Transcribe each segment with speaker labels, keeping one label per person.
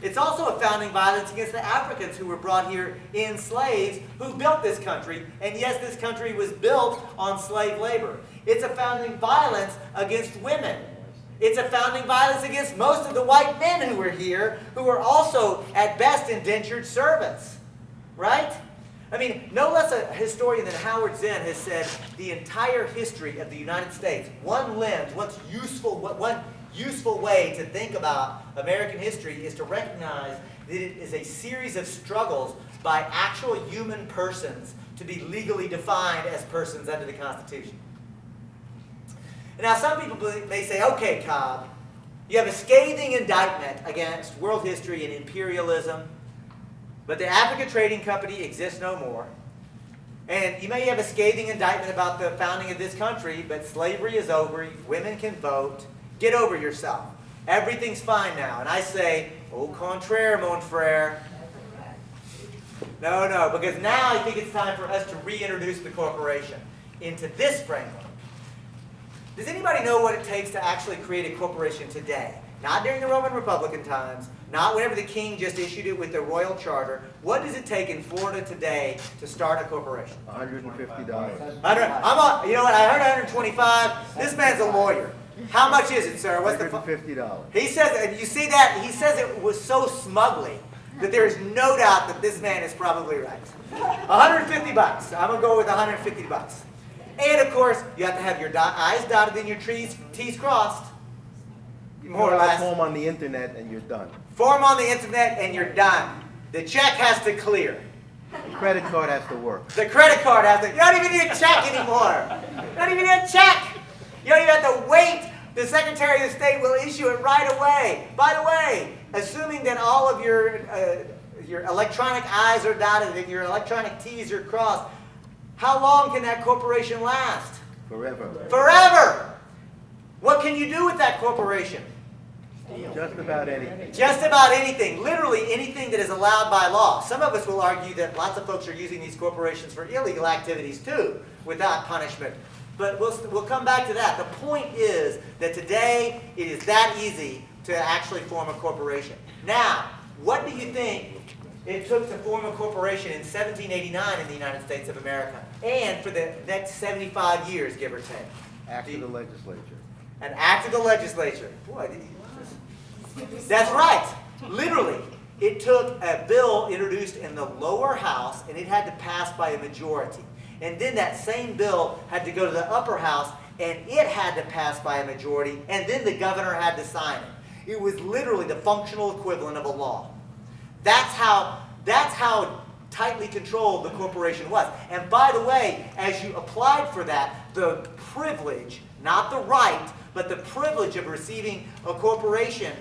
Speaker 1: It's also a founding violence against the Africans who were brought here in slaves who built this country. And yes, this country was built on slave labor. It's a founding violence against women. It's a founding violence against most of the white men who were here, who were also, at best, indentured servants. Right? I mean, no less a historian than Howard Zinn has said the entire history of the United States, one lens, one useful way to think about American history is to recognize that it is a series of struggles by actual human persons to be legally defined as persons under the Constitution. Now, some people may say, okay, Cobb, you have a scathing indictment against world history and imperialism, but the Africa Trading Company exists no more. And you may have a scathing indictment about the founding of this country, but slavery is over, women can vote. Get over yourself. Everything's fine now. And I say, au contraire, mon frère. No, because now I think it's time for us to reintroduce the corporation into this framework. Does anybody know what it takes to actually create a corporation today? Not during the Roman Republican times, not whenever the king just issued it with the royal charter. What does it take in Florida today to start a corporation?
Speaker 2: $150.
Speaker 1: You know what? I heard $125. This man's a lawyer. How much is it, sir? What's the
Speaker 2: $150.
Speaker 1: He says, and you see that? He says it was so smugly that there is no doubt that this man is probably right. $150. I'm going to go with $150. And of course, you have to have your I's dotted and your T's crossed. More or less.
Speaker 2: Form on the internet and you're done.
Speaker 1: Form on the internet and you're done. The check has to clear.
Speaker 2: The credit card has to work.
Speaker 1: The credit card has to. You don't even need a check anymore. You don't even need a check. You don't even have to wait. The Secretary of State will issue it right away. By the way, assuming that all of your electronic I's are dotted and your electronic T's are crossed, how long can that corporation last?
Speaker 2: Forever.
Speaker 1: Forever! What can you do with that corporation?
Speaker 2: Just about anything.
Speaker 1: Just about anything. Literally anything that is allowed by law. Some of us will argue that lots of folks are using these corporations for illegal activities too, without punishment. But we'll come back to that. The point is that today it is that easy to actually form a corporation. Now, what do you think it took to form a corporation in 1789 in the United States of America? And for the next 75 years, give or take.
Speaker 2: Act of the legislature.
Speaker 1: An act of the legislature. Boy, that's right. Literally, it took a bill introduced in the lower house, and it had to pass by a majority. And then that same bill had to go to the upper house, and it had to pass by a majority, and then the governor had to sign it. It was literally the functional equivalent of a law. That's how tightly controlled the corporation was. And by the way, as you applied for that, the privilege, not the right, but the privilege of receiving a corporation,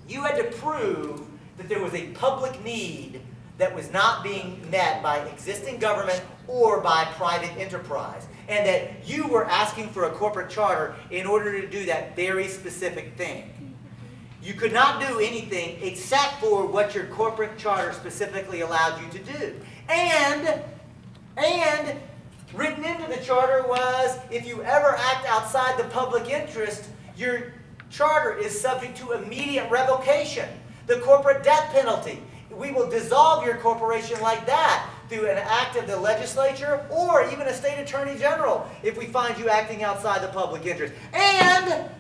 Speaker 1: you had to prove that there was a public need that was not being met by existing government or by private enterprise, and that you were asking for a corporate charter in order to do that very specific thing. You could not do anything except for what your corporate charter specifically allowed you to do. And written into the charter was, if you ever act outside the public interest, your charter is subject to immediate revocation, the corporate death penalty. We will dissolve your corporation like that through an act of the legislature or even a state attorney general if we find you acting outside the public interest. And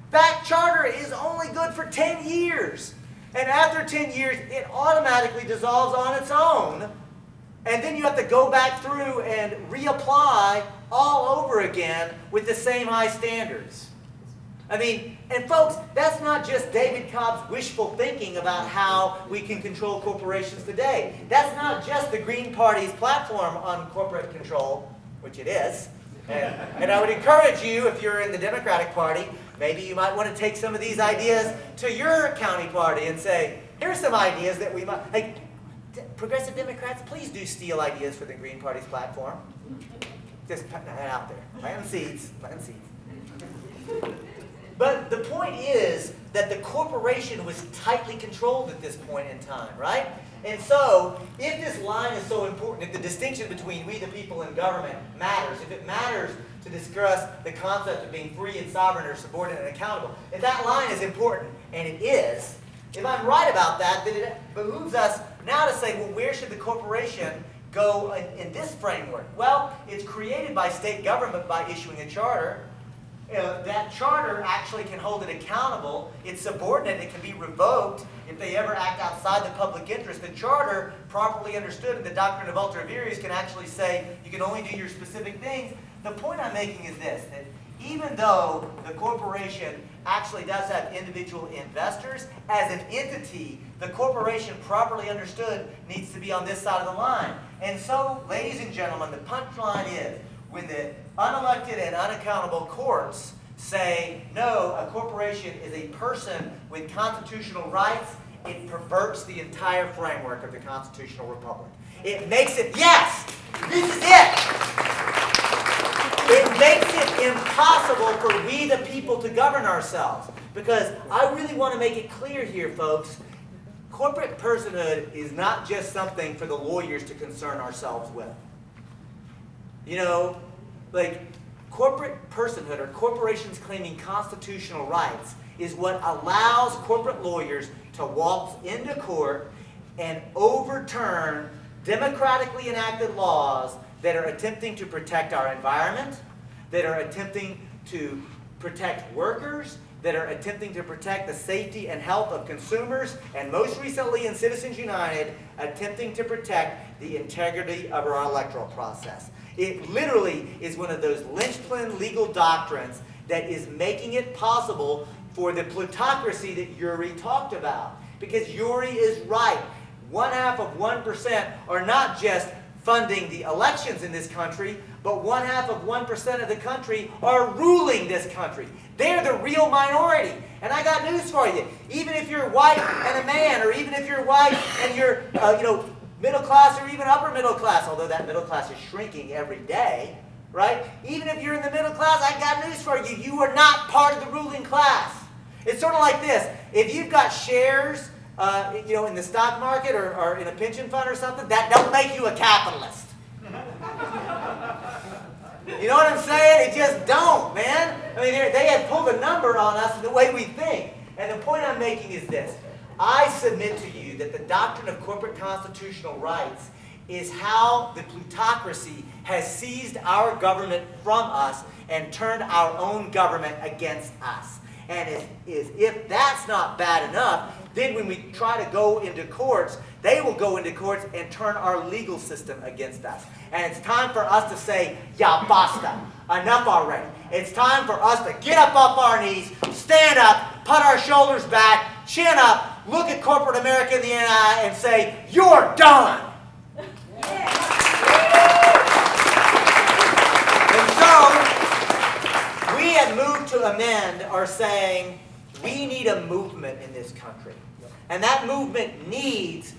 Speaker 1: that charter is only good for 10 years. And after 10 years, it automatically dissolves on its own. And then you have to go back through and reapply all over again with the same high standards. I mean, and folks, that's not just David Cobb's wishful thinking about how we can control corporations today. That's not just the Green Party's platform on corporate control, which it is. And I would encourage you, if you're in the Democratic Party, maybe you might want to take some of these ideas to your county party and say, here's some ideas that we might, like, progressive Democrats, please do steal ideas for the Green Party's platform. Just putting that out there. Planting seeds. But the point is that the corporation was tightly controlled at this point in time, right? And so, if this line is so important, if the distinction between we the people and government matters, if it matters to discuss the concept of being free and sovereign or subordinate and accountable, if that line is important, and it is, If I'm right about that, then it behooves us now to say, well, where should the corporation go in this framework? Well, it's created by state government by issuing a charter. That charter actually can hold it accountable. It's subordinate. It can be revoked if they ever act outside the public interest. The charter, properly understood in the doctrine of ultra vires, can actually say you can only do your specific things. The point I'm making is this, that even though the corporation actually does have individual investors, as an entity, the corporation, properly understood, needs to be on this side of the line. And so, ladies and gentlemen, the punchline is, when the unelected and unaccountable courts say, no, a corporation is a person with constitutional rights, it perverts the entire framework of the constitutional republic. It makes it, yes, this is it. It makes it impossible for we the people to govern ourselves. Because I really want to make it clear here, folks, corporate personhood is not just something for the lawyers to concern ourselves with. You know, like corporate personhood or corporations claiming constitutional rights is what allows corporate lawyers to waltz into court and overturn democratically enacted laws that are attempting to protect our environment, that are attempting to protect workers, that are attempting to protect the safety and health of consumers, and most recently in Citizens United, attempting to protect the integrity of our electoral process. It literally is one of those linchpin legal doctrines that is making it possible for the plutocracy that Uri talked about. Because Uri is right. 0.5% are not just funding the elections in this country, but 0.5% of the country are ruling this country. They're the real minority. And I got news for you. Even if you're white and a man, or even if you're white and you're, middle class or even upper middle class, although that middle class is shrinking every day, right? Even if you're in the middle class, I got news for you. You are not part of the ruling class. It's sort of like this. If you've got shares, in the stock market or in a pension fund or something, that don't make you a capitalist. You know what I'm saying? It just don't, man. I mean, they have pulled a number on us in the way we think. And the point I'm making is this. I submit to you that the doctrine of corporate constitutional rights is how the plutocracy has seized our government from us and turned our own government against us. And if that's not bad enough, then when we try to go into courts, they will go into courts and turn our legal system against us. And it's time for us to say, ya basta, enough already. It's time for us to get up off our knees, stand up, put our shoulders back, chin up, look at corporate America in the eye and say, you're done. And so, we at Move to Amend are saying, we need a movement in this country. And that movement needs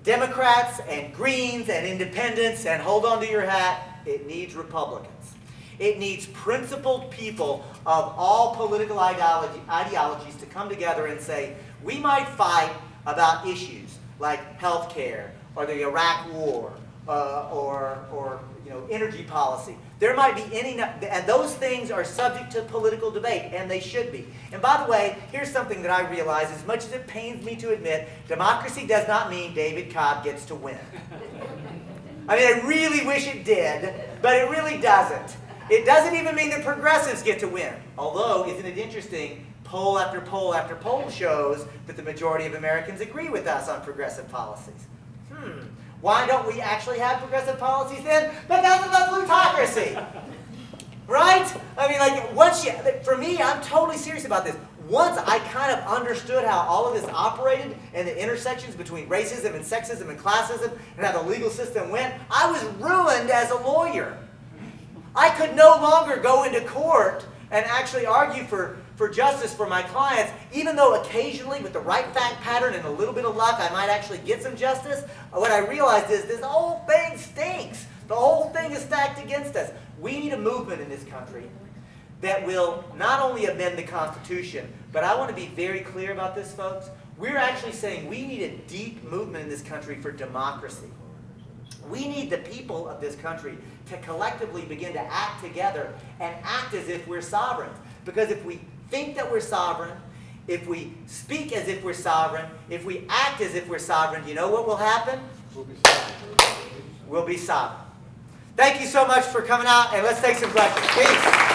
Speaker 1: Democrats and Greens and Independents, and hold on to your hat, it needs Republicans. It needs principled people of all political ideologies to come together and say, we might fight about issues like health care or the Iraq war or energy policy. There might be any, and those things are subject to political debate, and they should be. And by the way, here's something that I realize, as much as it pains me to admit, democracy does not mean David Cobb gets to win. I mean, I really wish it did, but it really doesn't. It doesn't even mean that progressives get to win. Although, isn't it interesting, poll after poll after poll shows that the majority of Americans agree with us on progressive policies. Why don't we actually have progressive policies then? Because of the plutocracy. Right? I mean, for me, I'm totally serious about this. Once I kind of understood how all of this operated and the intersections between racism and sexism and classism and how the legal system went, I was ruined as a lawyer. I could no longer go into court and actually argue for justice for my clients, even though occasionally with the right fact pattern and a little bit of luck I might actually get some justice. What I realized is this whole thing stinks. The whole thing is stacked against us. We need a movement in this country that will not only amend the Constitution, but I want to be very clear about this, folks. We're actually saying we need a deep movement in this country for democracy. We need the people of this country to collectively begin to act together and act as if we're sovereign. Because if we think that we're sovereign, if we speak as if we're sovereign, if we act as if we're sovereign, you know what will happen? We'll be sovereign. Thank you so much for coming out, and let's take some questions. Peace.